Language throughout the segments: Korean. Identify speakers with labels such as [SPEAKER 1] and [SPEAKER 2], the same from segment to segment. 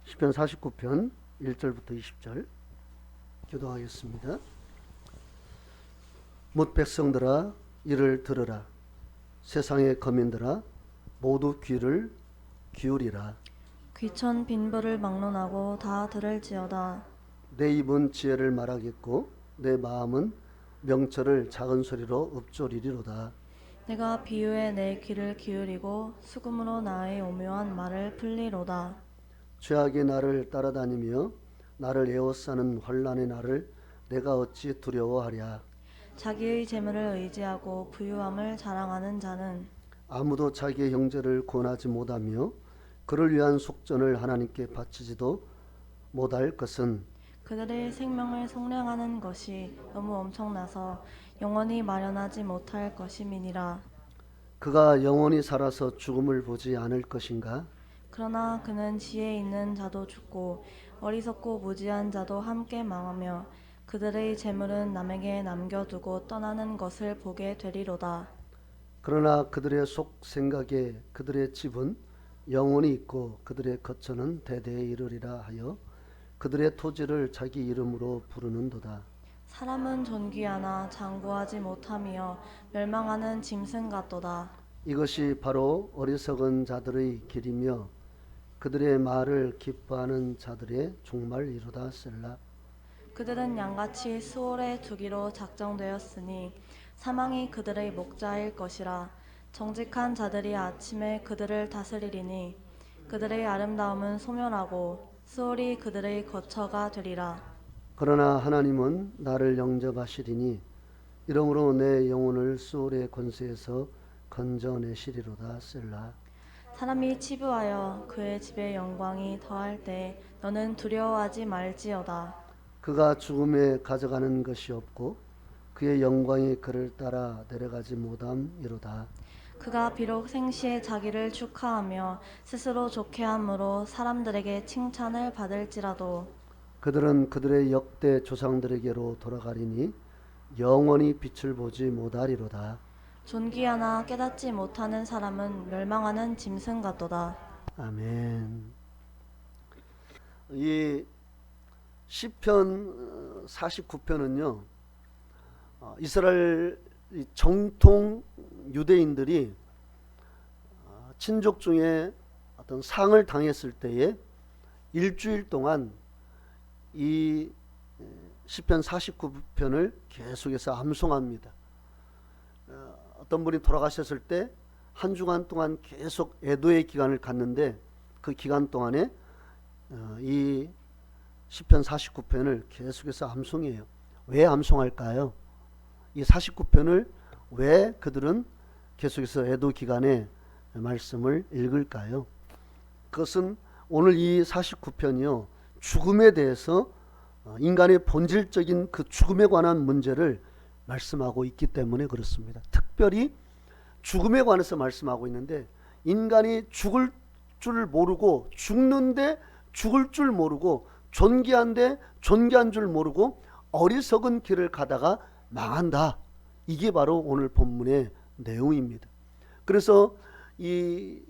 [SPEAKER 1] 시편 49편 1절부터 20절 교도하겠습니다. 뭇 백성들아 이를 들으라. 세상의 거민들아 모두 귀를 기울이라.
[SPEAKER 2] 귀천 빈부를 막론하고 다 들을지어다.
[SPEAKER 1] 내 입은 지혜를 말하겠고 내 마음은 명철을 작은 소리로 읊조리리로다.
[SPEAKER 2] 내가 비유에 내 귀를 기울이고 수금으로 나의 오묘한 말을 풀리로다.
[SPEAKER 1] 죄악의 나를 따라다니며 나를 에워싸는 환난의 나를 내가 어찌 두려워하랴.
[SPEAKER 2] 자기의 재물을 의지하고 부유함을 자랑하는 자는
[SPEAKER 1] 아무도 자기의 형제를 구원하지 못하며 그를 위한 속전을 하나님께 바치지도 못할 것은
[SPEAKER 2] 그들의 생명을 속량하는 것이 너무 엄청나서 영원히 마련하지 못할 것임이니라.
[SPEAKER 1] 그가 영원히 살아서 죽음을 보지 않을 것인가?
[SPEAKER 2] 그러나 그는 지혜 있는 자도 죽고 어리석고 무지한 자도 함께 망하며 그들의 재물은 남에게 남겨두고 떠나는 것을 보게 되리로다.
[SPEAKER 1] 그러나 그들의 속 생각에 그들의 집은 영원히 있고 그들의 거처는 대대에 이르리라 하여 그들의 토지를 자기 이름으로 부르는도다.
[SPEAKER 2] 사람은 존귀하나 장구하지 못하며 멸망하는 짐승 같도다.
[SPEAKER 1] 이것이 바로 어리석은 자들의 길이며 그들의 말을 기뻐하는 자들의 종말이로다. 셀라.
[SPEAKER 2] 그들은 양같이 수월에 두기로 작정되었으니 사망이 그들의 목자일 것이라. 정직한 자들이 아침에 그들을 다스리리니 그들의 아름다움은 소멸하고 수월이 그들의 거처가 되리라.
[SPEAKER 1] 그러나 하나님은 나를 영접하시리니 이러므로 내 영혼을 수월의 권세에서 건져내시리로다. 셀라.
[SPEAKER 2] 사람이 치부하여 그의 집의 영광이 더할 때 너는 두려워하지 말지어다.
[SPEAKER 1] 그가 죽음에 가져가는 것이 없고 그의 영광이 그를 따라 내려가지 못함이로다.
[SPEAKER 2] 그가 비록 생시에 자기를 축하하며 스스로 좋게 함으로 사람들에게 칭찬을 받을지라도
[SPEAKER 1] 그들은 그들의 역대 조상들에게로 돌아가리니 영원히 빛을 보지 못하리로다.
[SPEAKER 2] 존귀하나 깨닫지 못하는 사람은 멸망하는 짐승 같도다.
[SPEAKER 1] 아멘. 이 시편 49편은요. 이스라엘 정통 유대인들이 친족 중에 어떤 상을 당했을 때에 일주일 동안 이 시편 49편을 계속해서 암송합니다. 어떤 분이 돌아가셨을 때 한 주간 동안 계속 애도의 기간을 갖는데 그 기간 동안에 이 시편 49편을 계속해서 암송해요. 왜 암송할까요? 이 49편을 왜 그들은 계속해서 애도 기간에 말씀을 읽을까요? 그것은 오늘 이 49편이요. 죽음에 대해서 인간의 본질적인 그 죽음에 관한 문제를 말씀하고 있기 때문에 그렇습니다. 특별히 죽음에 관해서 말씀하고 있는데 인간이 죽을 줄 모르고 죽는데 죽을 줄 모르고 존귀한데 존귀한 줄 모르고 어리석은 길을 가다가 망한다. 이게 바로 오늘 본문의 내용입니다. 그래서 이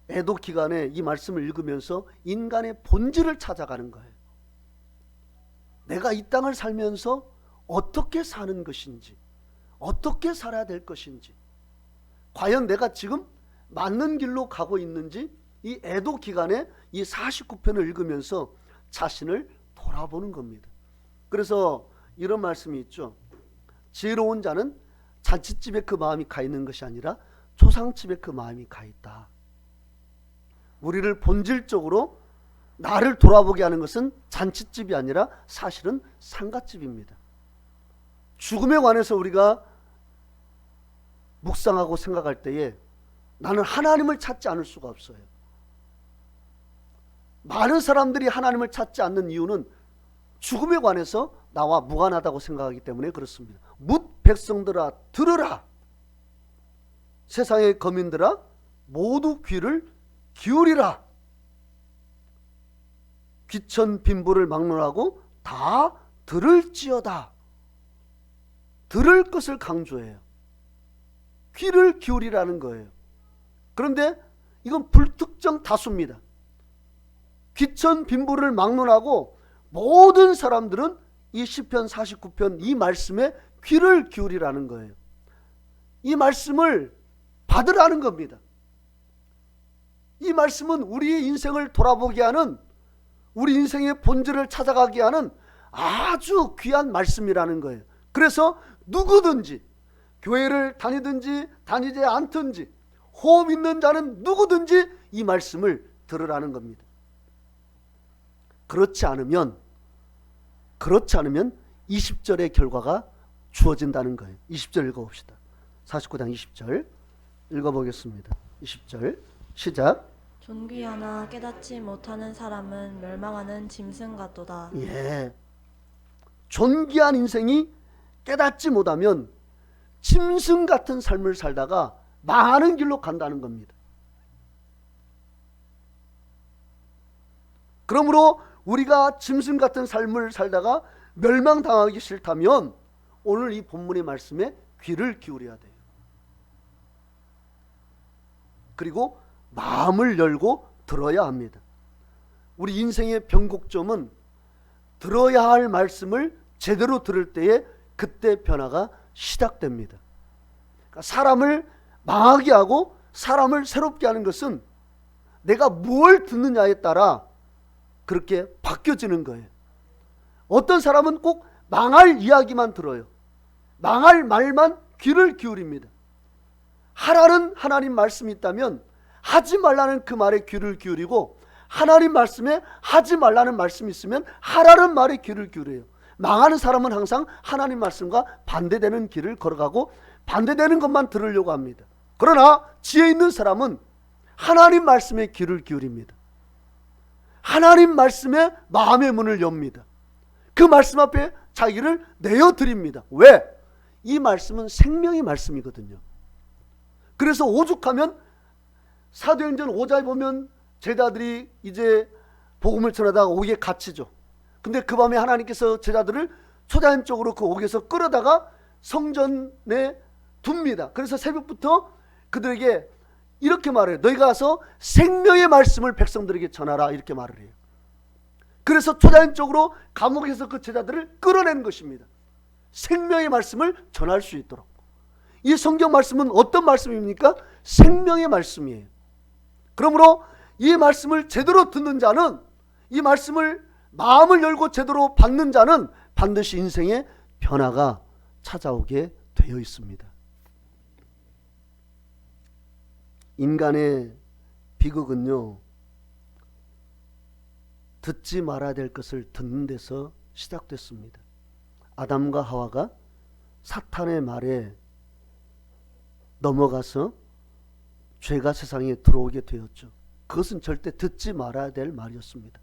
[SPEAKER 1] 애도 기간에 이 말씀을 읽으면서 인간의 본질을 찾아가는 거예요. 내가 이 땅을 살면서 어떻게 사는 것인지, 어떻게 살아야 될 것인지, 과연 내가 지금 맞는 길로 가고 있는지 이 애도 기간에 이 49편을 읽으면서 자신을 돌아보는 겁니다. 그래서 이런 말씀이 있죠. 지혜로운 자는 잔치집에 그 마음이 가 있는 것이 아니라 초상집에 그 마음이 가 있다. 우리를 본질적으로 나를 돌아보게 하는 것은 잔치집이 아니라 사실은 상갓집입니다. 죽음에 관해서 우리가 묵상하고 생각할 때에 나는 하나님을 찾지 않을 수가 없어요. 많은 사람들이 하나님을 찾지 않는 이유는 죽음에 관해서 나와 무관하다고 생각하기 때문에 그렇습니다. 뭇 백성들아 들으라. 세상의 거민들아 모두 귀를 기울이라. 귀천 빈부를 막론하고 다 들을지어다. 들을 것을 강조해요. 귀를 기울이라는 거예요. 그런데 이건 불특정 다수입니다. 귀천 빈부를 막론하고 모든 사람들은 이 시편 49편 이 말씀에 귀를 기울이라는 거예요. 이 말씀을 받으라는 겁니다. 이 말씀은 우리의 인생을 돌아보게 하는, 우리 인생의 본질을 찾아가게 하는 아주 귀한 말씀이라는 거예요. 그래서 누구든지, 교회를 다니든지 다니지 않든지 호흡 있는 자는 누구든지 이 말씀을 들으라는 겁니다. 그렇지 않으면 20절의 결과가 주어진다는 거예요. 20절 읽어봅시다. 49장 20절 읽어보겠습니다. 20절 시작.
[SPEAKER 2] 존귀하나 깨닫지 못하는 사람은 멸망하는 짐승 같도다.
[SPEAKER 1] 예, 존귀한 인생이 깨닫지 못하면 짐승 같은 삶을 살다가 망하는 길로 간다는 겁니다. 그러므로 우리가 짐승 같은 삶을 살다가 멸망당하기 싫다면 오늘 이 본문의 말씀에 귀를 기울여야 돼요. 그리고 마음을 열고 들어야 합니다. 우리 인생의 변곡점은 들어야 할 말씀을 제대로 들을 때에 그때 변화가 시작됩니다. 그러니까 사람을 망하게 하고 사람을 새롭게 하는 것은 내가 뭘 듣느냐에 따라 그렇게 바뀌어지는 거예요. 어떤 사람은 꼭 망할 이야기만 들어요. 망할 말만 귀를 기울입니다. 하라는 하나님 말씀이 있다면 하지 말라는 그 말에 귀를 기울이고, 하나님 말씀에 하지 말라는 말씀이 있으면 하라는 말에 귀를 기울여요. 망하는 사람은 항상 하나님 말씀과 반대되는 길을 걸어가고 반대되는 것만 들으려고 합니다. 그러나 지혜 있는 사람은 하나님 말씀에 귀를 기울입니다. 하나님 말씀에 마음의 문을 엽니다. 그 말씀 앞에 자기를 내어드립니다. 왜? 이 말씀은 생명의 말씀이거든요. 그래서 오죽하면 사도행전 5장에 보면 제자들이 이제 복음을 전하다가 옥에 갇히죠. 근데 그 밤에 하나님께서 제자들을 초자연 쪽으로 그 옥에서 끌어다가 성전에 둡니다. 그래서 새벽부터 그들에게 이렇게 말해요. 너희가 가서 생명의 말씀을 백성들에게 전하라, 이렇게 말을 해요. 그래서 초자연 쪽으로 감옥에서 그 제자들을 끌어낸 것입니다. 생명의 말씀을 전할 수 있도록. 이 성경 말씀은 어떤 말씀입니까? 생명의 말씀이에요. 그러므로 이 말씀을 제대로 듣는 자는, 이 말씀을 마음을 열고 제대로 받는 자는 반드시 인생의 변화가 찾아오게 되어 있습니다. 인간의 비극은요, 듣지 말아야 될 것을 듣는 데서 시작됐습니다. 아담과 하와가 사탄의 말에 넘어가서 죄가 세상에 들어오게 되었죠. 그것은 절대 듣지 말아야 될 말이었습니다.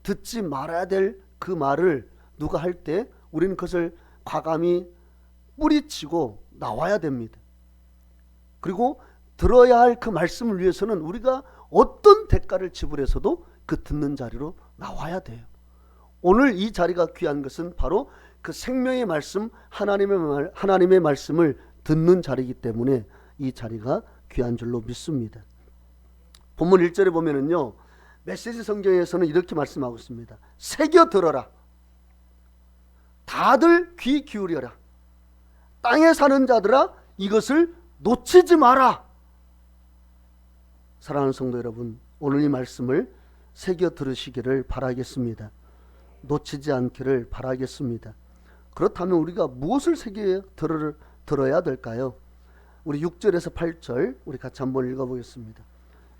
[SPEAKER 1] 듣지 말아야 될 그 말을 누가 할 때 우리는 그것을 과감히 뿌리치고 나와야 됩니다. 그리고 들어야 할 그 말씀을 위해서는 우리가 어떤 대가를 지불해서도 그 듣는 자리로 나와야 돼요. 오늘 이 자리가 귀한 것은 바로 그 생명의 말씀, 하나님의 말씀을 듣는 자리이기 때문에 이 자리가 귀한 줄로 믿습니다. 본문 1절에 보면은요, 메시지 성경에서는 이렇게 말씀하고 있습니다. 새겨 들어라. 다들 귀 기울여라. 땅에 사는 자들아, 이것을 놓치지 마라. 사랑하는 성도 여러분, 오늘 이 말씀을 새겨 들으시기를 바라겠습니다. 놓치지 않기를 바라겠습니다. 그렇다면 우리가 무엇을 새겨 들어야 될까요? 우리 6절에서 8절 우리 같이 한번 읽어보겠습니다.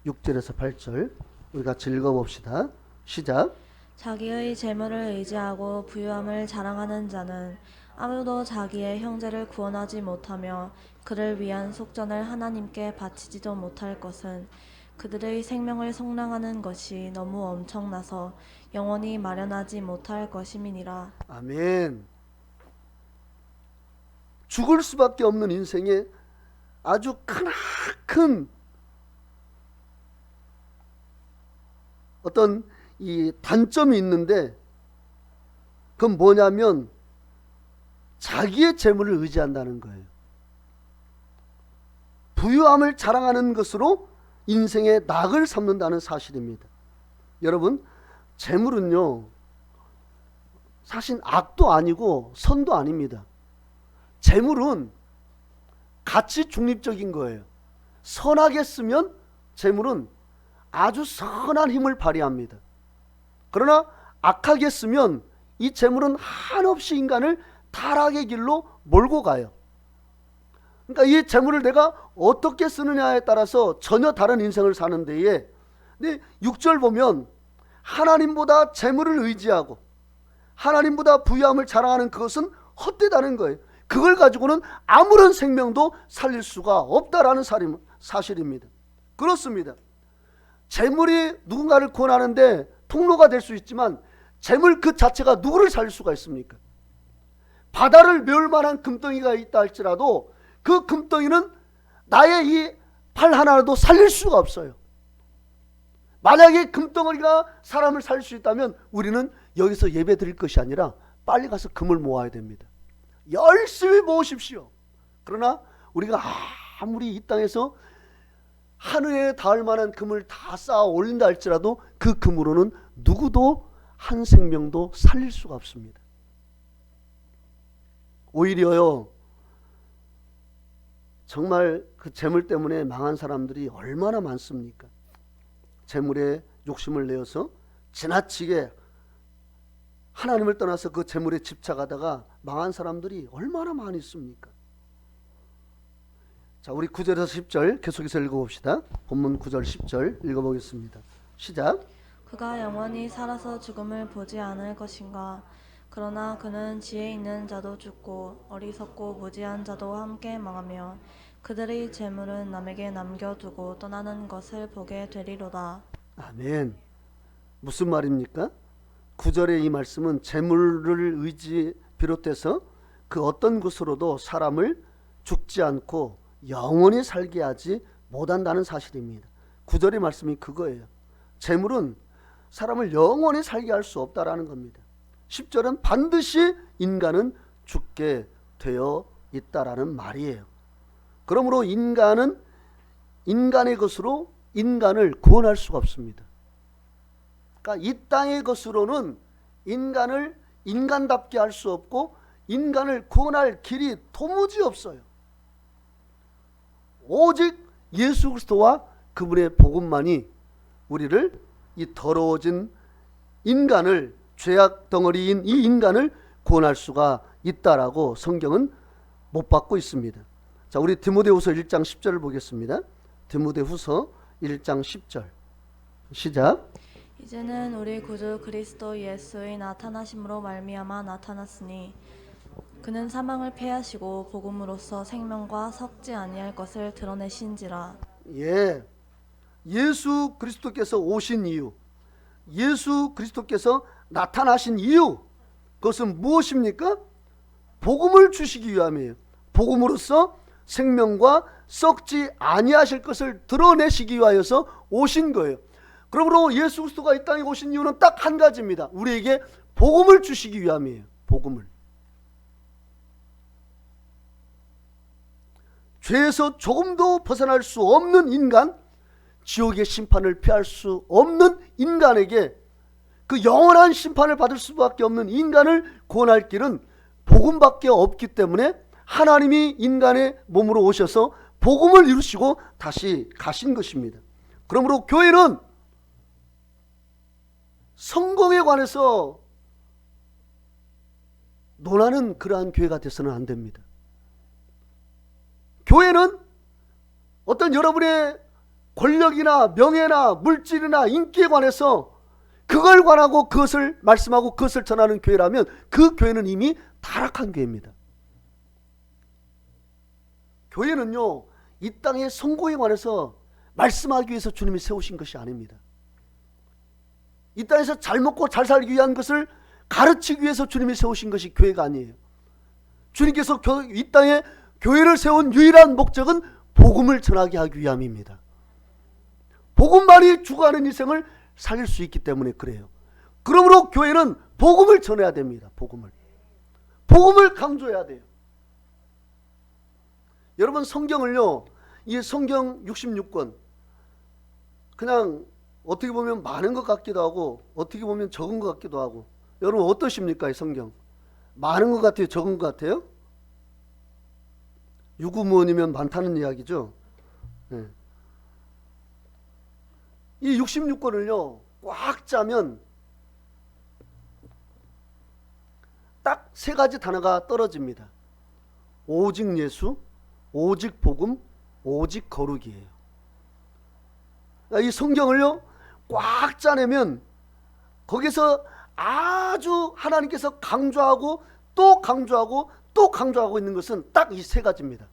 [SPEAKER 1] 6절에서 8절 우리 같이 읽어봅시다. 시작.
[SPEAKER 2] 자기의 재물을 의지하고 부유함을 자랑하는 자는 아무도 자기의 형제를 구원하지 못하며 그를 위한 속전을 하나님께 바치지도 못할 것은 그들의 생명을 속량하는 것이 너무 엄청나서 영원히 마련하지 못할 것임이니라.
[SPEAKER 1] 아멘. 죽을 수밖에 없는 인생에 아주 크나큰 어떤 이 단점이 있는데, 그건 뭐냐면 자기의 재물을 의지한다는 거예요. 부유함을 자랑하는 것으로 인생의 낙을 삼는다는 사실입니다. 여러분, 재물은요, 사실 악도 아니고 선도 아닙니다. 재물은 가치 중립적인 거예요. 선하게 쓰면 재물은 아주 선한 힘을 발휘합니다. 그러나 악하게 쓰면 이 재물은 한없이 인간을 타락의 길로 몰고 가요. 그러니까 이 재물을 내가 어떻게 쓰느냐에 따라서 전혀 다른 인생을 사는 데에, 근데 6절 보면 하나님보다 재물을 의지하고 하나님보다 부유함을 자랑하는 그것은 헛되다는 거예요. 그걸 가지고는 아무런 생명도 살릴 수가 없다라는 사실입니다. 그렇습니다. 재물이 누군가를 구원하는데 통로가 될 수 있지만 재물 그 자체가 누구를 살릴 수가 있습니까? 바다를 메울 만한 금덩이가 있다 할지라도 그 금덩이는 나의 이 팔 하나라도 살릴 수가 없어요. 만약에 금덩어리가 사람을 살릴 수 있다면 우리는 여기서 예배 드릴 것이 아니라 빨리 가서 금을 모아야 됩니다. 열심히 모으십시오. 그러나 우리가 아무리 이 땅에서 하늘에 닿을 만한 금을 다 쌓아 올린다 할지라도 그 금으로는 누구도 한 생명도 살릴 수가 없습니다. 오히려요, 정말 그 재물 때문에 망한 사람들이 얼마나 많습니까? 재물에 욕심을 내어서 지나치게 하나님을 떠나서 그 재물에 집착하다가 망한 사람들이 얼마나 많이 있습니까? 자, 우리 9절에서 10절 계속해서 읽어봅시다. 본문 9절 10절 읽어보겠습니다. 시작.
[SPEAKER 2] 그가 영원히 살아서 죽음을 보지 않을 것인가. 그러나 그는 지혜 있는 자도 죽고 어리석고 무지한 자도 함께 망하며 그들의 재물은 남에게 남겨두고 떠나는 것을 보게 되리로다.
[SPEAKER 1] 아멘. 무슨 말입니까? 9절의 이 말씀은 재물을 의지 비롯해서 그 어떤 것으로도 사람을 죽지 않고 영원히 살게 하지 못한다는 사실입니다. 9절의 말씀이 그거예요. 재물은 사람을 영원히 살게 할 수 없다라는 겁니다. 10절은 반드시 인간은 죽게 되어 있다라는 말이에요. 그러므로 인간은 인간의 것으로 인간을 구원할 수가 없습니다. 그러니까 이 땅의 것으로는 인간을 인간답게 할 수 없고 인간을 구원할 길이 도무지 없어요. 오직 예수 그리스도와 그분의 복음만이 우리를 이 더러워진 인간을, 죄악 덩어리인 이 인간을 구원할 수가 있다라고 성경은 못 받고 있습니다. 자, 우리 디모데후서 1장 10절을 보겠습니다. 디모데후서 1장 10절 시작.
[SPEAKER 2] 이제는 우리 구주 그리스도 예수의 나타나심으로 말미암아 나타났으니 그는 사망을 패하시고 복음으로써 생명과 섞지 아니할 것을 드러내신지라.
[SPEAKER 1] 예, 예수 그리스도께서 오신 이유, 예수 그리스도께서 나타나신 이유, 그것은 무엇입니까? 복음을 주시기 위함이에요. 복음으로써 생명과 썩지 아니하실 것을 드러내시기 위하여서 오신 거예요. 그러므로 예수 그리스도가 이 땅에 오신 이유는 딱 한 가지입니다. 우리에게 복음을 주시기 위함이에요. 복음을. 죄에서 조금도 벗어날 수 없는 인간, 지옥의 심판을 피할 수 없는 인간에게 그 영원한 심판을 받을 수밖에 없는 인간을 구원할 길은 복음밖에 없기 때문에 하나님이 인간의 몸으로 오셔서 복음을 이루시고 다시 가신 것입니다. 그러므로 교회는 성공에 관해서 논하는 그러한 교회가 돼서는 안 됩니다. 교회는 어떤 여러분의 권력이나 명예나 물질이나 인기에 관해서 그걸 관하고 그것을 말씀하고 그것을 전하는 교회라면 그 교회는 이미 타락한 교회입니다. 교회는요, 이 땅의 성공에 관해서 말씀하기 위해서 주님이 세우신 것이 아닙니다. 이 땅에서 잘 먹고 잘 살기 위한 것을 가르치기 위해서 주님이 세우신 것이 교회가 아니에요. 주님께서 이 땅에 교회를 세운 유일한 목적은 복음을 전하게 하기 위함입니다. 복음만이 주관하는 인생을 살릴 수 있기 때문에 그래요. 그러므로 교회는 복음을 전해야 됩니다. 복음을 강조해야 돼요. 여러분 성경을요, 이 성경 66권 그냥 어떻게 보면 많은 것 같기도 하고 어떻게 보면 적은 것 같기도 하고, 여러분 어떠십니까? 이 성경 많은 것 같아요? 적은 것 같아요? 유구무원이면 많다는 이야기죠. 네. 이 66권을요 꽉 짜면 딱 세 가지 단어가 떨어집니다. 오직 예수, 오직 복음, 오직 거룩이에요. 그러니까 이 성경을요 꽉 짜내면 거기서 아주 하나님께서 강조하고 또 강조하고 또 강조하고 있는 것은 딱 이 세 가지입니다.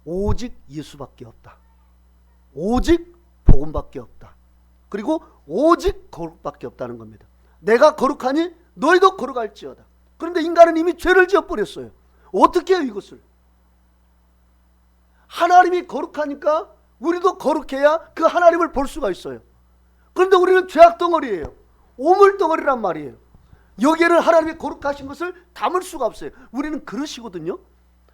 [SPEAKER 1] 오직 예수밖에 없다. 오직 복음밖에 없다. 그리고 오직 거룩밖에 없다는 겁니다. 내가 거룩하니 너희도 거룩할지어다. 그런데 인간은 이미 죄를 지어버렸어요. 어떻게 해요 이것을? 하나님이 거룩하니까 우리도 거룩해야 그 하나님을 볼 수가 있어요. 그런데 우리는 죄악 덩어리예요. 오물 덩어리란 말이에요. 여기에는 하나님이 거룩하신 것을 담을 수가 없어요. 우리는 그릇이거든요.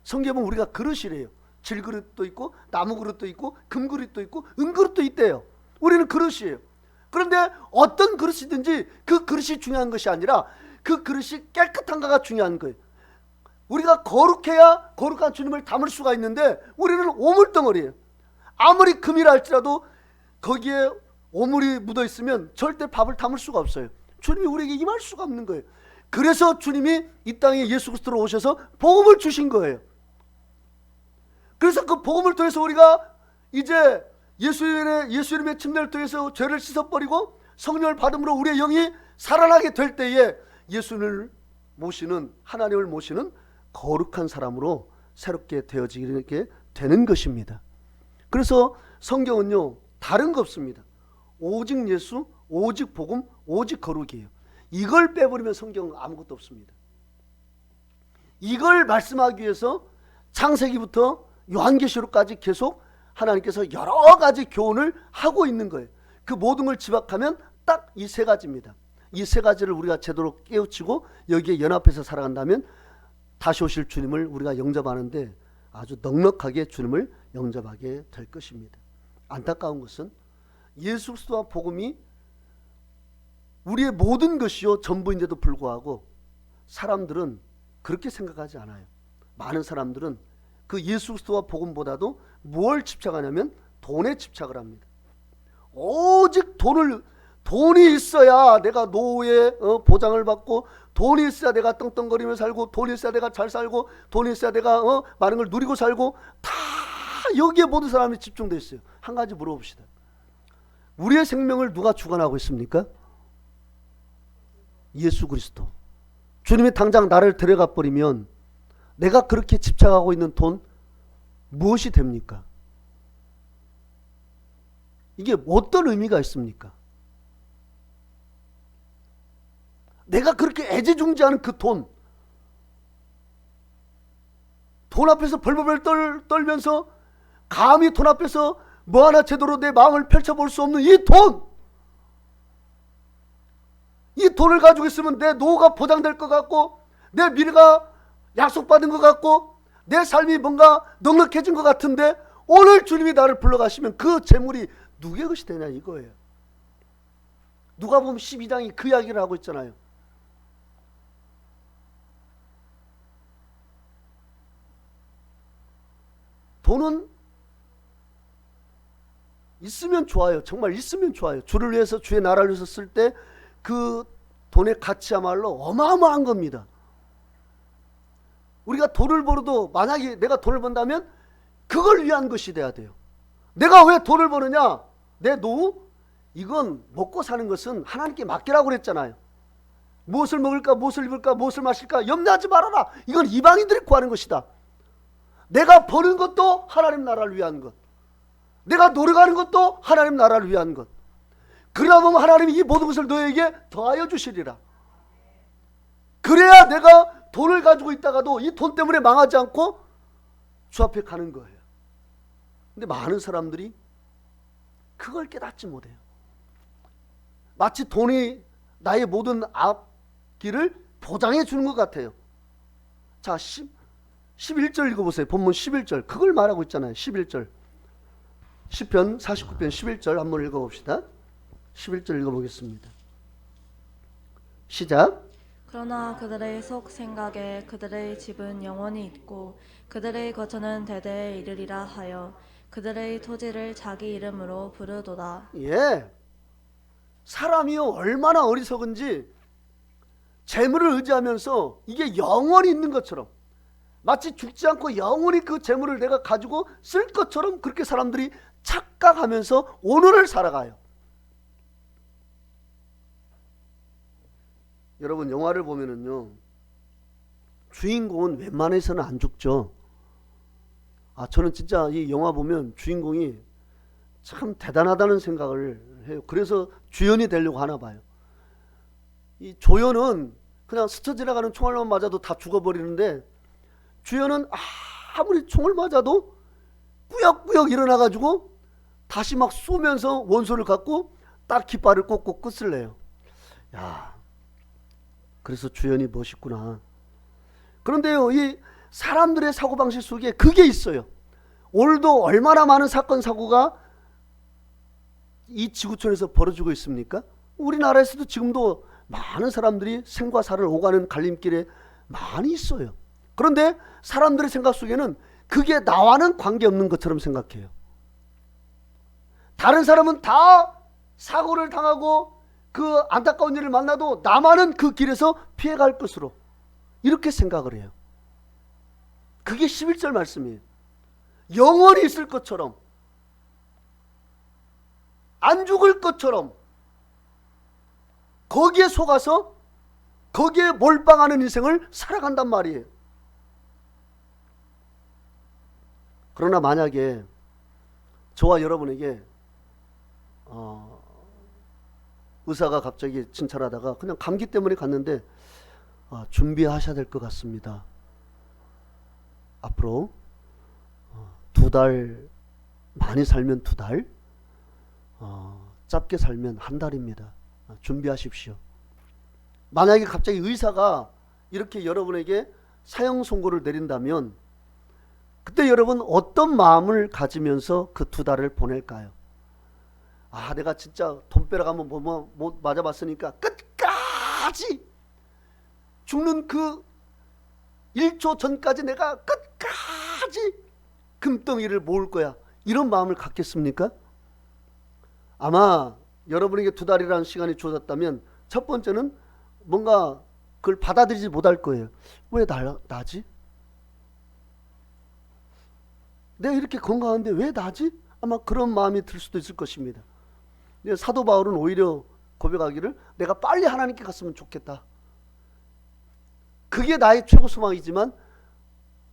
[SPEAKER 1] 성경에 보면 우리가 그릇이래요. 질그릇도 있고 나무 그릇도 있고 금 그릇도 있고 은 그릇도 있대요. 우리는 그릇이에요. 그런데 어떤 그릇이든지 그 그릇이 중요한 것이 아니라 그 그릇이 깨끗한가가 중요한 거예요. 우리가 거룩해야 거룩한 주님을 담을 수가 있는데 우리는 오물덩어리예요. 아무리 금이라 할지라도 거기에 오물이 묻어 있으면 절대 밥을 담을 수가 없어요. 주님이 우리에게 임할 수가 없는 거예요. 그래서 주님이 이 땅에 예수 그리스도로 오셔서 복음을 주신 거예요. 그래서 그 복음을 통해서 우리가 이제 예수님의 침례를 통해서 죄를 씻어버리고 성령을 받음으로 우리의 영이 살아나게 될 때에 예수님을 모시는, 하나님을 모시는 거룩한 사람으로 새롭게 되어지게 되는 것입니다. 그래서 성경은요 다른 거 없습니다. 오직 예수, 오직 복음, 오직 거룩이에요. 이걸 빼버리면 성경은 아무것도 없습니다. 이걸 말씀하기 위해서 창세기부터 요한계시록까지 계속 하나님께서 여러 가지 교훈을 하고 있는 거예요. 그 모든 걸 집약하면 딱 이 세 가지입니다. 이 세 가지를 우리가 제대로 깨우치고 여기에 연합해서 살아간다면 다시 오실 주님을 우리가 영접하는데 아주 넉넉하게 주님을 영접하게 될 것입니다. 안타까운 것은 예수 그리스도와 복음이 우리의 모든 것이요 전부인데도 불구하고 사람들은 그렇게 생각하지 않아요. 많은 사람들은 그 예수 그리스도와 복음보다도 뭘 집착하냐면 돈에 집착을 합니다. 오직 돈이 있어야 내가 노후에 보장을 받고, 돈이 있어야 내가 떵떵거리며 살고, 돈이 있어야 내가 잘 살고, 돈이 있어야 내가 많은 걸 누리고 살고, 다 여기에 모든 사람이 집중되어 있어요. 한 가지 물어봅시다. 우리의 생명을 누가 주관하고 있습니까? 예수 그리스도. 주님이 당장 나를 데려가 버리면 내가 그렇게 집착하고 있는 돈 무엇이 됩니까? 이게 어떤 의미가 있습니까? 내가 그렇게 애지중지하는 그 돈 앞에서 벌벌 떨면서 감히 돈 앞에서 뭐 하나 제대로 내 마음을 펼쳐볼 수 없는 이 돈을 가지고 있으면 내 노후가 보장될 것 같고, 내 미래가 약속받은 것 같고, 내 삶이 뭔가 넉넉해진 것 같은데 오늘 주님이 나를 불러가시면 그 재물이 누구의 것이 되냐 이거예요. 누가 보면 12장이 그 이야기를 하고 있잖아요. 돈은 있으면 좋아요. 정말 있으면 좋아요. 주를 위해서, 주의 나라를 위해서 쓸 때 그 돈의 가치야말로 어마어마한 겁니다. 우리가 돈을 벌어도 만약에 내가 돈을 번다면 그걸 위한 것이 돼야 돼요. 내가 왜 돈을 버느냐? 내 노후? 이건 먹고 사는 것은 하나님께 맡기라고 그랬잖아요. 무엇을 먹을까, 무엇을 입을까, 무엇을 마실까 염려하지 말아라. 이건 이방인들이 구하는 것이다. 내가 버는 것도 하나님 나라를 위한 것, 내가 노력하는 것도 하나님 나라를 위한 것. 그러면 하나님이 이 모든 것을 너에게 더하여 주시리라. 그래야 내가 돈을 가지고 있다가도 이 돈 때문에 망하지 않고 주 앞에 가는 거예요. 근데 많은 사람들이 그걸 깨닫지 못해요. 마치 돈이 나의 모든 앞길을 보장해 주는 것 같아요. 자, 11절 읽어보세요. 본문 11절. 그걸 말하고 있잖아요. 11절. 시편 49편 11절 한번 읽어봅시다. 11절 읽어보겠습니다. 시작.
[SPEAKER 2] 그러나 그들의 속 생각에 그들의 집은 영원히 있고 그들의 거처는 대대에 이르리라 하여 그들의 토지를 자기 이름으로 부르도다.
[SPEAKER 1] 예, 사람이 얼마나 어리석은지 재물을 의지하면서 이게 영원히 있는 것처럼, 마치 죽지 않고 영원히 그 재물을 내가 가지고 쓸 것처럼 그렇게 사람들이 착각하면서 오늘을 살아가요. 여러분, 영화를 보면은요, 주인공은 웬만해서는 안 죽죠. 저는 진짜 이 영화 보면 주인공이 참 대단하다는 생각을 해요. 그래서 주연이 되려고 하나 봐요. 이 조연은 그냥 스쳐 지나가는 총알만 맞아도 다 죽어버리는데, 주연은 아무리 총을 맞아도 꾸역꾸역 일어나가지고 다시 막 쏘면서 원소를 갖고 딱 깃발을 꽂고 끝을 내요. 야, 그래서 주연이 멋있구나. 그런데요, 이 사람들의 사고방식 속에 그게 있어요. 오늘도 얼마나 많은 사건 사고가 이 지구촌에서 벌어지고 있습니까? 우리나라에서도 지금도 많은 사람들이 생과 사를 오가는 갈림길에 많이 있어요. 그런데 사람들의 생각 속에는 그게 나와는 관계없는 것처럼 생각해요. 다른 사람은 다 사고를 당하고 그 안타까운 일을 만나도 나만은 그 길에서 피해갈 것으로 이렇게 생각을 해요. 그게 11절 말씀이에요. 영원히 있을 것처럼, 안 죽을 것처럼 거기에 속아서 거기에 몰빵하는 인생을 살아간단 말이에요. 그러나 만약에 저와 여러분에게 의사가 갑자기 진찰하다가 그냥 감기 때문에 갔는데 준비하셔야 될 것 같습니다. 앞으로 2달, 많이 살면 2달, 짧게 살면 1달입니다. 준비하십시오. 만약에 갑자기 의사가 이렇게 여러분에게 사형 선고를 내린다면 그때 여러분 어떤 마음을 가지면서 그 2달을 보낼까요? 내가 진짜 돈벼락 한번 못 맞아봤으니까 끝까지 죽는 그 1초 전까지 내가 끝까지 금덩이를 모을 거야, 이런 마음을 갖겠습니까? 아마 여러분에게 2달이라는 시간이 주어졌다면 첫 번째는 뭔가 그걸 받아들이지 못할 거예요. 왜 나지? 내가 이렇게 건강한데 왜 나지? 아마 그런 마음이 들 수도 있을 것입니다. 사도 바울은 오히려 고백하기를 내가 빨리 하나님께 갔으면 좋겠다. 그게 나의 최고 소망이지만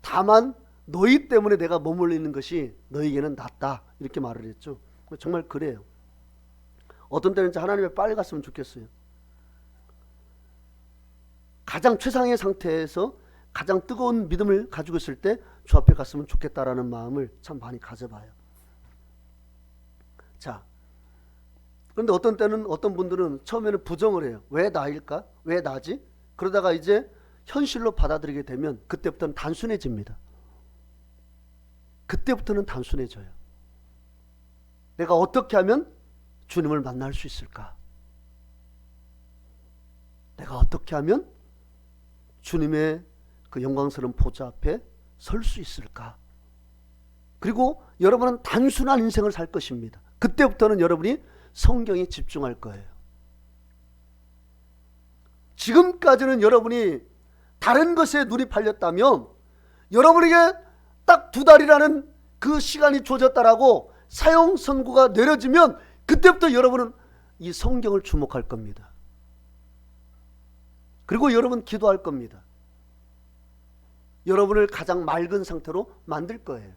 [SPEAKER 1] 다만 너희 때문에 내가 머물러 있는 것이 너희에게는 낫다, 이렇게 말을 했죠. 정말 그래요. 어떤 때는 하나님의 빨리 갔으면 좋겠어요. 가장 최상의 상태에서 가장 뜨거운 믿음을 가지고 있을 때 주 앞에 갔으면 좋겠다라는 마음을 참 많이 가져봐요. 자, 그런데 어떤 때는 어떤 분들은 처음에는 부정을 해요. 왜 나일까? 왜 나지? 그러다가 이제 현실로 받아들이게 되면 그때부터는 단순해집니다. 그때부터는 단순해져요. 내가 어떻게 하면 주님을 만날 수 있을까? 내가 어떻게 하면 주님의 그 영광스러운 보좌 앞에 설 수 있을까? 그리고 여러분은 단순한 인생을 살 것입니다. 그때부터는 여러분이 성경에 집중할 거예요. 지금까지는 여러분이 다른 것에 눈이 팔렸다면, 여러분에게 딱 2달이라는 그 시간이 주어졌다라고 사형 선고가 내려지면 그때부터 여러분은 이 성경을 주목할 겁니다. 그리고 여러분 기도할 겁니다. 여러분을 가장 맑은 상태로 만들 거예요.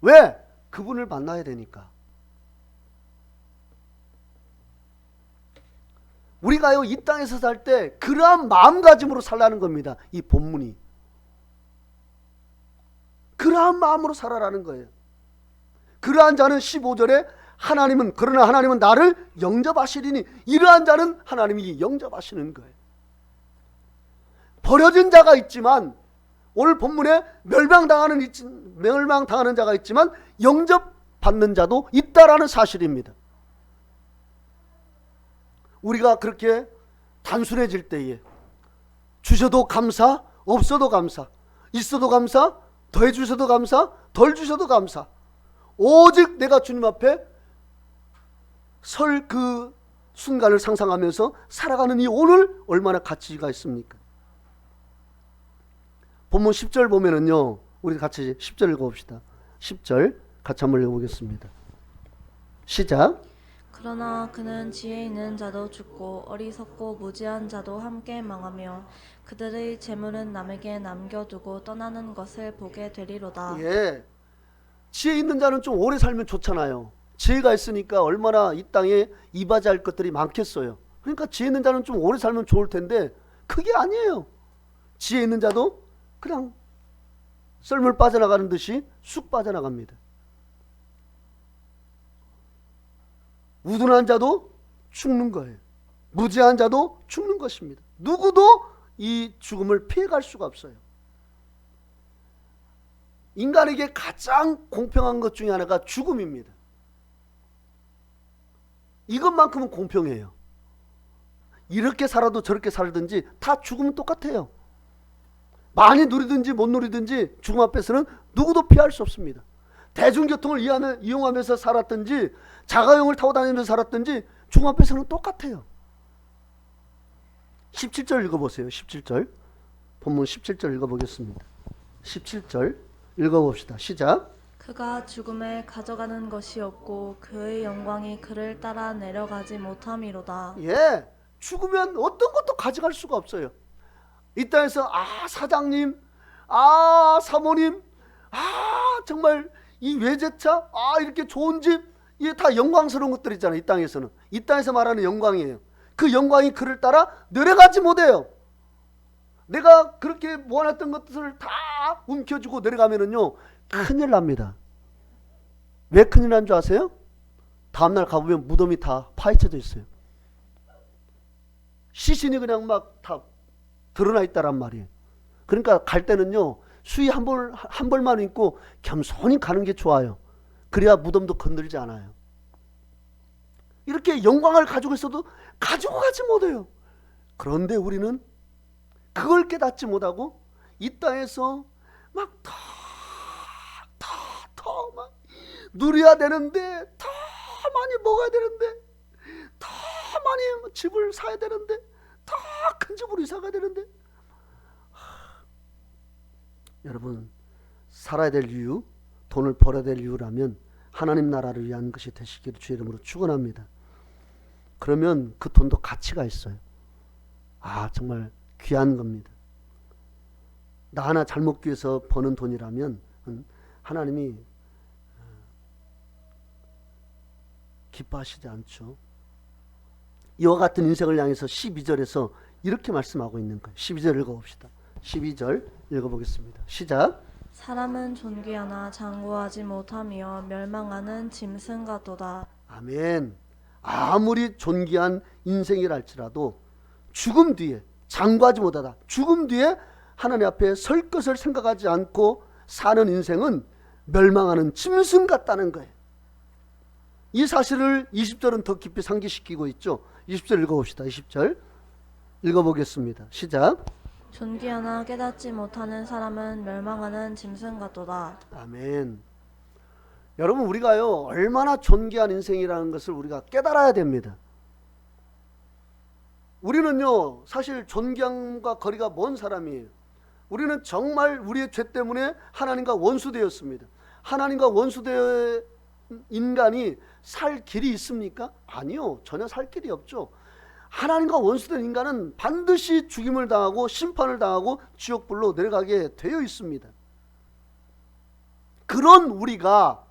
[SPEAKER 1] 왜? 그분을 만나야 되니까. 우리가요, 이 땅에서 살 때 그러한 마음가짐으로 살라는 겁니다. 이 본문이. 그러한 마음으로 살아라는 거예요. 그러한 자는 15절에 그러나 하나님은 나를 영접하시리니, 이러한 자는 하나님이 영접하시는 거예요. 버려진 자가 있지만, 오늘 본문에 멸망당하는 자가 있지만 영접받는 자도 있다라는 사실입니다. 우리가 그렇게 단순해질 때에 주셔도 감사, 없어도 감사, 있어도 감사, 더해 주셔도 감사, 덜 주셔도 감사, 오직 내가 주님 앞에 설 그 순간을 상상하면서 살아가는 이 오늘 얼마나 가치가 있습니까? 본문 10절 보면은요, 우리 같이 10절 읽어봅시다. 10절 같이 한번 읽어보겠습니다. 시작.
[SPEAKER 2] 그러나 그는 지혜 있는 자도 죽고 어리석고 무지한 자도 함께 망하며 그들의 재물은 남에게 남겨두고 떠나는 것을 보게 되리로다.
[SPEAKER 1] 예, 지혜 있는 자는 좀 오래 살면 좋잖아요. 지혜가 있으니까 얼마나 이 땅에 이바지할 것들이 많겠어요. 그러니까 지혜 있는 자는 좀 오래 살면 좋을 텐데 그게 아니에요. 지혜 있는 자도 그냥 썰물 빠져나가는 듯이 쑥 빠져나갑니다. 우둔한 자도 죽는 거예요. 무지한 자도 죽는 것입니다. 누구도 이 죽음을 피해갈 수가 없어요. 인간에게 가장 공평한 것 중에 하나가 죽음입니다. 이것만큼은 공평해요. 이렇게 살아도 저렇게 살든지 다 죽음은 똑같아요. 많이 누리든지 못 누리든지 죽음 앞에서는 누구도 피할 수 없습니다. 대중교통을 이용하면서 살았든지 자가용을 타고 다니면서 살았든지 죽음 앞에서는 똑같아요. 17절 읽어보세요. 17절 본문 17절 읽어보겠습니다. 17절 읽어봅시다. 시작.
[SPEAKER 2] 그가 죽음에 가져가는 것이 없고 그의 영광이 그를 따라 내려가지 못함이로다.
[SPEAKER 1] 예, 죽으면 어떤 것도 가져갈 수가 없어요. 이 땅에서 사장님, 사모님, 정말 이 외제차, 이렇게 좋은 집, 이게 다 영광스러운 것들이잖아요. 이 땅에서는. 이 땅에서 말하는 영광이에요. 그 영광이 그를 따라 내려가지 못해요. 내가 그렇게 모아놨던 것들을 다 움켜쥐고 내려가면은요, 큰일 납니다. 왜 큰일 난 줄 아세요? 다음날 가보면 무덤이 다 파헤쳐져 있어요. 시신이 그냥 막 다 드러나 있다란 말이에요. 그러니까 갈 때는요, 수의 한 벌만 입고 겸손히 가는 게 좋아요. 그래야 무덤도 건들지 않아요. 이렇게 영광을 가지고 있어도 가지고 가지 못해요. 그런데 우리는 그걸 깨닫지 못하고 이 땅에서 막 막 누려야 되는데, 더 많이 먹어야 되는데, 더 많이 집을 사야 되는데, 더 큰 집으로 이사 가야 되는데, 여러분, 살아야 될 이유, 돈을 벌어야 될 이유라면 하나님 나라를 위한 것이 되시기를 주의 이름으로 축원합니다. 그러면 그 돈도 가치가 있어요. 정말 귀한 겁니다. 나 하나 잘 먹기 위해서 버는 돈이라면 하나님이 기뻐하시지 않죠. 이와 같은 인생을 향해서 12절에서 이렇게 말씀하고 있는 거예요. 12절 읽어봅시다. 12절 읽어보겠습니다. 시작.
[SPEAKER 2] 사람은 존귀하나 장구하지 못하며 멸망하는 짐승 같도다.
[SPEAKER 1] 아멘. 아무리 존귀한 인생이랄지라도 죽음 뒤에 장구하지 못하다, 죽음 뒤에 하나님 앞에 설 것을 생각하지 않고 사는 인생은 멸망하는 짐승 같다는 거예요. 이 사실을 20절은 더 깊이 상기시키고 있죠. 20절 읽어봅시다. 20절 읽어보겠습니다. 시작.
[SPEAKER 2] 존귀하나 깨닫지 못하는 사람은 멸망하는 짐승 같도다.
[SPEAKER 1] 아멘. 여러분, 우리가요, 얼마나 존귀한 인생이라는 것을 우리가 깨달아야 됩니다. 우리는요, 사실 존귀함과 거리가 먼 사람이에요. 우리는 정말 우리의 죄 때문에 하나님과 원수되었습니다. 하나님과 원수되어 인간이 살 길이 있습니까? 아니요, 전혀 살 길이 없죠. 하나님과 원수된 인간은 반드시 죽임을 당하고 심판을 당하고 지옥불로 내려가게 되어 있습니다. 그런 우리가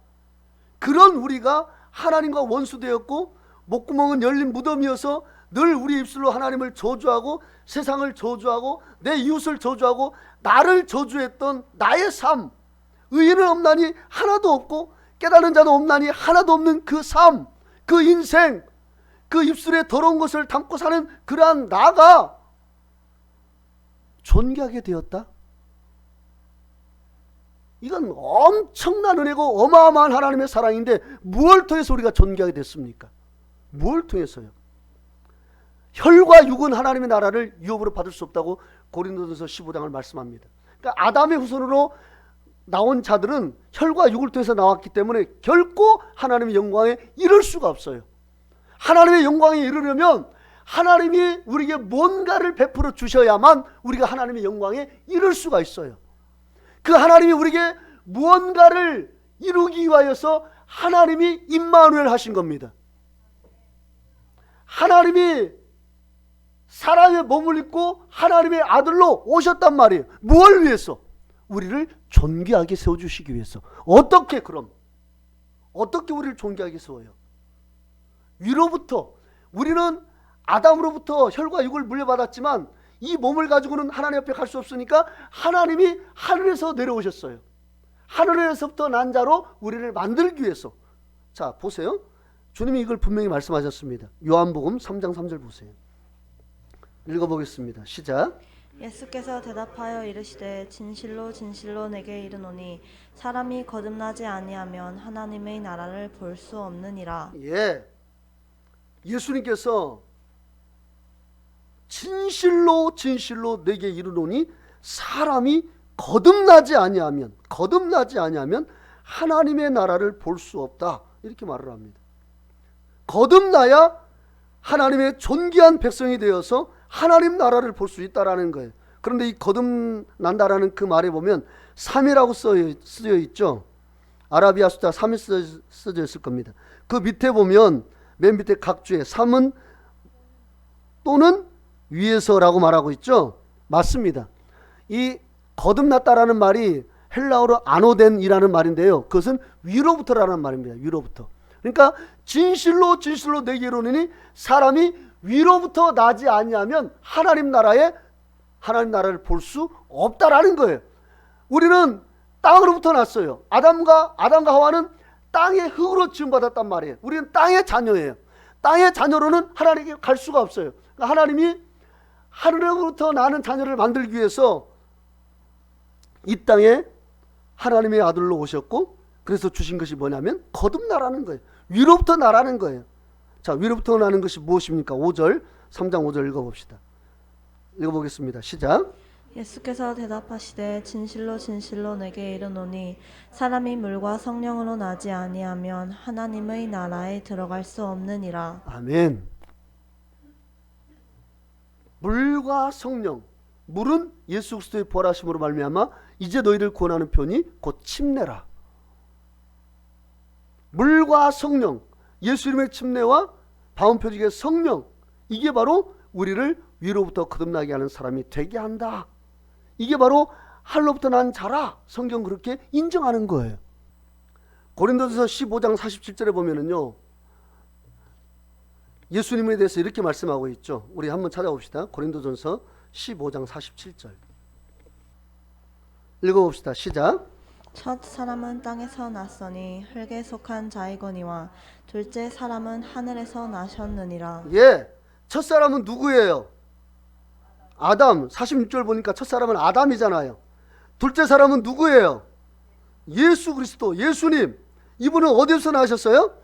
[SPEAKER 1] 하나님과 원수되었고 목구멍은 열린 무덤이어서 늘 우리 입술로 하나님을 저주하고 세상을 저주하고 내 이웃을 저주하고 나를 저주했던 나의 삶, 의인은 없나니 하나도 없고 깨닫는 자도 없나니 하나도 없는 그 삶, 그 인생, 그 입술에 더러운 것을 담고 사는 그러한 나가 존귀하게 되었다? 이건 엄청난 은혜고 어마어마한 하나님의 사랑인데 무엇을 통해서 우리가 존귀하게 됐습니까? 무엇을 통해서요? 혈과 육은 하나님의 나라를 유업으로 받을 수 없다고 고린도전서 15장을 말씀합니다. 그러니까 아담의 후손으로 나온 자들은 혈과 육을 통해서 나왔기 때문에 결코 하나님의 영광에 이를 수가 없어요. 하나님의 영광에 이르려면 하나님이 우리에게 뭔가를 베풀어 주셔야만 우리가 하나님의 영광에 이를 수가 있어요. 그 하나님이 우리에게 무언가를 이루기 위하여서 하나님이 임마누엘 하신 겁니다. 하나님이 사람의 몸을 입고 하나님의 아들로 오셨단 말이에요. 무엇을 위해서? 우리를 존귀하게 세워주시기 위해서. 어떻게 그럼? 어떻게 우리를 존귀하게 세워요? 위로부터, 우리는 아담으로부터 혈과 육을 물려받았지만 이 몸을 가지고는 하나님 앞에 갈 수 없으니까 하나님이 하늘에서 내려오셨어요. 하늘에서부터 난 자로 우리를 만들기 위해서. 자, 보세요. 주님이 이걸 분명히 말씀하셨습니다. 요한복음 3장 3절 보세요. 읽어보겠습니다. 시작.
[SPEAKER 2] 예수께서 대답하여 이르시되 진실로 진실로 내게 이르노니 사람이 거듭나지 아니하면 하나님의 나라를 볼 수 없느니라.
[SPEAKER 1] 예, 예수님께서 진실로 진실로 내게 이르노니 사람이 거듭나지 아니하면 하나님의 나라를 볼 수 없다, 이렇게 말을 합니다. 거듭나야 하나님의 존귀한 백성이 되어서 하나님 나라를 볼 수 있다라는 거예요. 그런데 이 거듭난다라는 그 말에 보면 3이라고 쓰여 있죠. 아라비아 숫자 3이 쓰여 있을 겁니다. 그 밑에 보면 맨 밑에 각주에 3은 또는 위에서라고 말하고 있죠. 맞습니다. 이 거듭났다라는 말이 헬라어로 아노덴이라는 말인데요. 그것은 위로부터라는 말입니다. 위로부터. 그러니까 진실로 진실로 내게 이르노니 사람이 위로부터 나지 아니하면 하나님 나라를 볼 수 없다라는 거예요. 우리는 땅으로부터 났어요. 아담과 하와는 땅의 흙으로 지음받았단 말이에요. 우리는 땅의 자녀예요. 땅의 자녀로는 하나님께 갈 수가 없어요. 그러니까 하나님이 하늘로부터 나는 자녀를 만들기 위해서 이 땅에 하나님의 아들로 오셨고, 그래서 주신 것이 뭐냐면 거듭나라는 거예요. 위로부터 나라는 거예요. 자, 위로부터 나는 것이 무엇입니까? 5절, 3장 5절 읽어봅시다. 읽어보겠습니다. 시작.
[SPEAKER 2] 예수께서 대답하시되 진실로 진실로 내게 이르노니 사람이 물과 성령으로 나지 아니하면 하나님의 나라에 들어갈 수 없느니라.
[SPEAKER 1] 아멘. 물과 성령, 물은 예수 그리스도의 부활하심으로 말미암아 이제 너희를 구원하는 편이 곧 침례라. 물과 성령, 예수님의 침례와 바운표직의 성령, 이게 바로 우리를 위로부터 거듭나게 하는 사람이 되게 한다. 이게 바로 하늘로부터 난 자라. 성경 그렇게 인정하는 거예요. 고린도전서 15장 47절에 보면은요, 예수님에 대해서 이렇게 말씀하고 있죠. 우리 한번 찾아봅시다. 고린도전서 15장 47절 읽어봅시다. 시작.
[SPEAKER 2] 첫 사람은 땅에서 났으니 흙에 속한 자이거니와 둘째 사람은 하늘에서 나셨느니라.
[SPEAKER 1] 예, 첫 사람은 누구예요? 아담. 46절 보니까 첫 사람은 아담이잖아요. 둘째 사람은 누구예요? 예수 그리스도, 예수님. 이분은 어디서 나셨어요?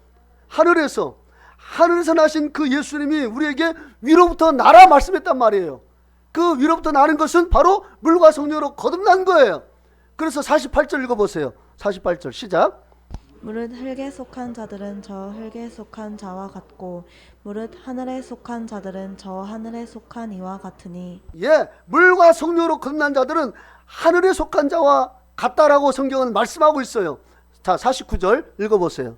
[SPEAKER 1] 하늘에서. 하늘에서 나신 그 예수님이 우리에게 위로부터 나라 말씀했단 말이에요. 그 위로부터 나는 것은 바로 물과 성령으로 거듭난 거예요. 그래서 48절 읽어보세요. 48절 시작.
[SPEAKER 2] 무릇 흙에 속한 자들은 저 흙에 속한 자와 같고 무릇 하늘에 속한 자들은 저 하늘에 속한 이와 같으니.
[SPEAKER 1] 예, 물과 성령으로 거듭난 자들은 하늘에 속한 자와 같다라고 성경은 말씀하고 있어요. 자, 49절 읽어보세요.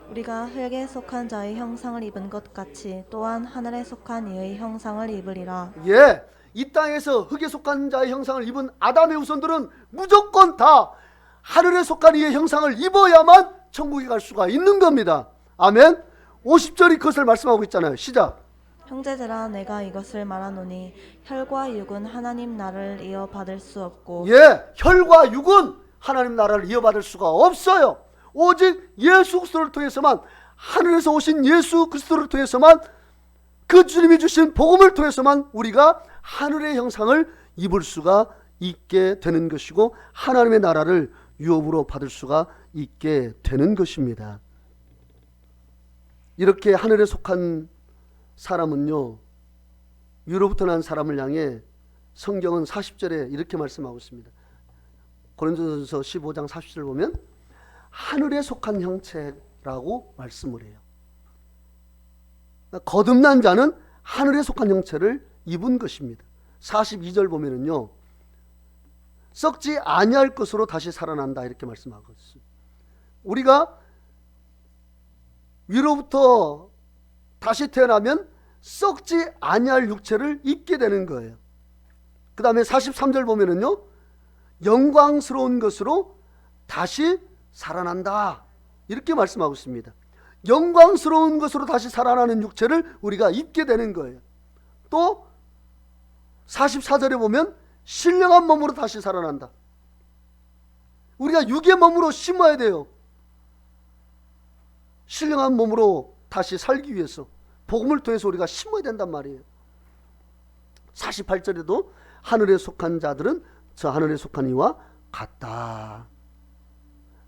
[SPEAKER 2] 우리가 흙에 속한 자의 형상을 입은 것 같이 또한 하늘에 속한 이의 형상을 입으리라.
[SPEAKER 1] 예, 이 땅에서 흙에 속한 자의 형상을 입은 아담의 후손들은 무조건 다 하늘에 속한 이의 형상을 입어야만 천국에 갈 수가 있는 겁니다. 아멘. 50절이 그것을 말씀하고 있잖아요. 시작.
[SPEAKER 2] 형제들아 내가 이것을 말하노니 혈과 육은 하나님 나라를 이어받을 수 없고.
[SPEAKER 1] 예, 혈과 육은 하나님 나라를 이어받을 수가 없어요. 오직 예수 그리스도를 통해서만, 하늘에서 오신 예수 그리스도를 통해서만, 그 주님이 주신 복음을 통해서만 우리가 하늘의 형상을 입을 수가 있게 되는 것이고 하나님의 나라를 유업으로 받을 수가 있게 되는 것입니다. 이렇게 하늘에 속한 사람은요, 위로부터 난 사람을 향해 성경은 40절에 이렇게 말씀하고 있습니다. 고린도전서 15장 40절을 보면 하늘에 속한 형체라고 말씀을 해요. 거듭난 자는 하늘에 속한 형체를 입은 것입니다. 42절 보면은요, 썩지 아니할 것으로 다시 살아난다 이렇게 말씀하고 있습니다. 우리가 위로부터 다시 태어나면 썩지 아니할 육체를 입게 되는 거예요. 그 다음에 43절 보면은요, 영광스러운 것으로 다시 살아난다 이렇게 말씀하고 있습니다. 영광스러운 것으로 다시 살아나는 육체를 우리가 입게 되는 거예요. 또 44절에 보면 신령한 몸으로 다시 살아난다. 우리가 육의 몸으로 심어야 돼요. 신령한 몸으로 다시 살기 위해서 복음을 통해서 우리가 심어야 된단 말이에요. 48절에도 하늘에 속한 자들은 저 하늘에 속한 이와 같다.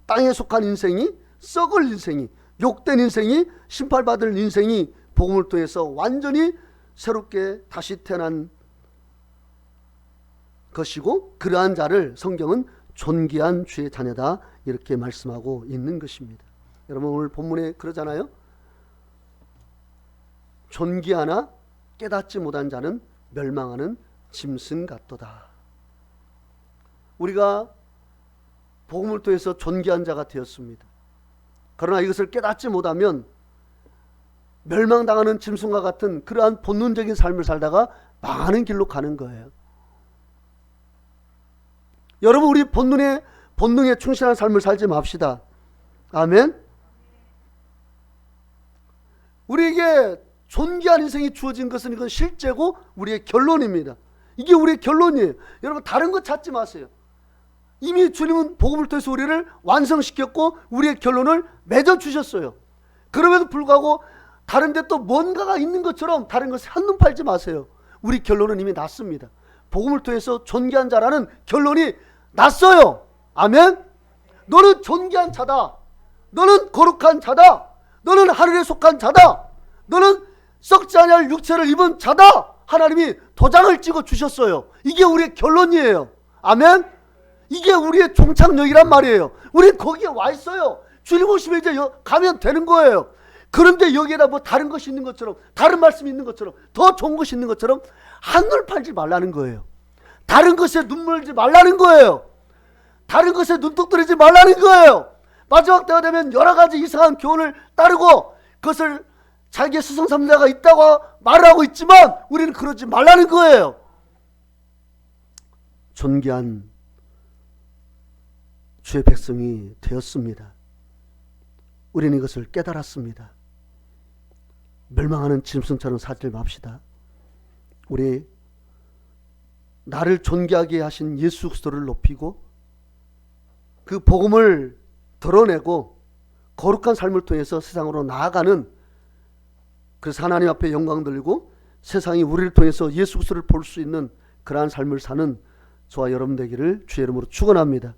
[SPEAKER 1] 땅에 속한 인생이, 썩을 인생이, 욕된 인생이, 심판받을 인생이 복음을 통해서 완전히 새롭게 다시 태어난 것이고, 그러한 자를 성경은 존귀한 주의 자녀다 이렇게 말씀하고 있는 것입니다. 여러분 오늘 본문에 그러잖아요. 존귀하나 깨닫지 못한 자는 멸망하는 짐승 같도다. 우리가 복음을 통해서 존귀한 자가 되었습니다. 그러나 이것을 깨닫지 못하면 멸망당하는 짐승과 같은 그러한 본능적인 삶을 살다가 망하는 길로 가는 거예요. 여러분 우리 본능에 충실한 삶을 살지 맙시다. 아멘. 우리에게 존귀한 인생이 주어진 것은 이건 실제고 우리의 결론입니다. 이게 우리의 결론이에요. 여러분 다른 거 찾지 마세요. 이미 주님은 복음을 통해서 우리를 완성시켰고 우리의 결론을 맺어주셨어요. 그럼에도 불구하고 다른 데 또 뭔가가 있는 것처럼 다른 것에 한눈 팔지 마세요. 우리 결론은 이미 났습니다. 복음을 통해서 존귀한 자라는 결론이 났어요. 아멘. 너는 존귀한 자다. 너는 거룩한 자다. 너는 하늘에 속한 자다. 너는 썩지 아니할 육체를 입은 자다. 하나님이 도장을 찍어 주셨어요. 이게 우리의 결론이에요. 아멘. 이게 우리의 종착역이란 말이에요. 우리 거기에 와 있어요. 주님 오시면 이제 가면 되는 거예요. 그런데 여기에다 뭐 다른 것이 있는 것처럼, 다른 말씀이 있는 것처럼, 더 좋은 것이 있는 것처럼 한눈 팔지 말라는 거예요. 다른 것에 눈 멀지 말라는 거예요. 다른 것에 눈독 들이지 말라는 거예요. 마지막 때가 되면 여러 가지 이상한 교훈을 따르고 그것을 자기의 스승삼자가 있다고 말하고 있지만 우리는 그러지 말라는 거예요. 존귀한 주의 백성이 되었습니다. 우리는 이것을 깨달았습니다. 멸망하는 짐승처럼 살지 맙시다. 우리 나를 존귀하게 하신 예수 그리스도를 높이고 그 복음을 드러내고 거룩한 삶을 통해서 세상으로 나아가는, 그래서 하나님 앞에 영광 돌리고 세상이 우리를 통해서 예수 그리스도를 볼 수 있는 그러한 삶을 사는 저와 여러분 되기를 주의 이름으로 축원합니다.